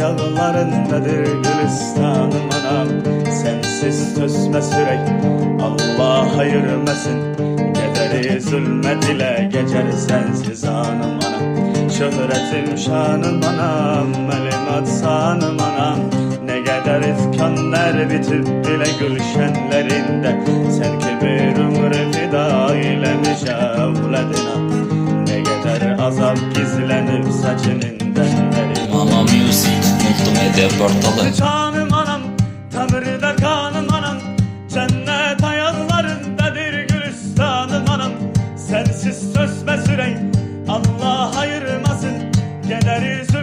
ayaklarındadır Gülistanım anam. Sensiz tüsmez yürek, Allah ayırmasın. Gederi zulmet ile geçer sensiz anım anam. Şöhretim şanım anam, melimat sanım anam. Ne kadar ifkanlar bitip bile gülşenlerinde, sen ki bir ömrü fida eylemiş evladına. Ne kadar azap gizlenip saçının denleri. Mama Music Multimedya Portalı. Canım anam, tamirde kanım anam. Cennet ayaklarındadır Gülistanım anam. Sensiz söz ve sürey, Allah ayırmasın. Gederiz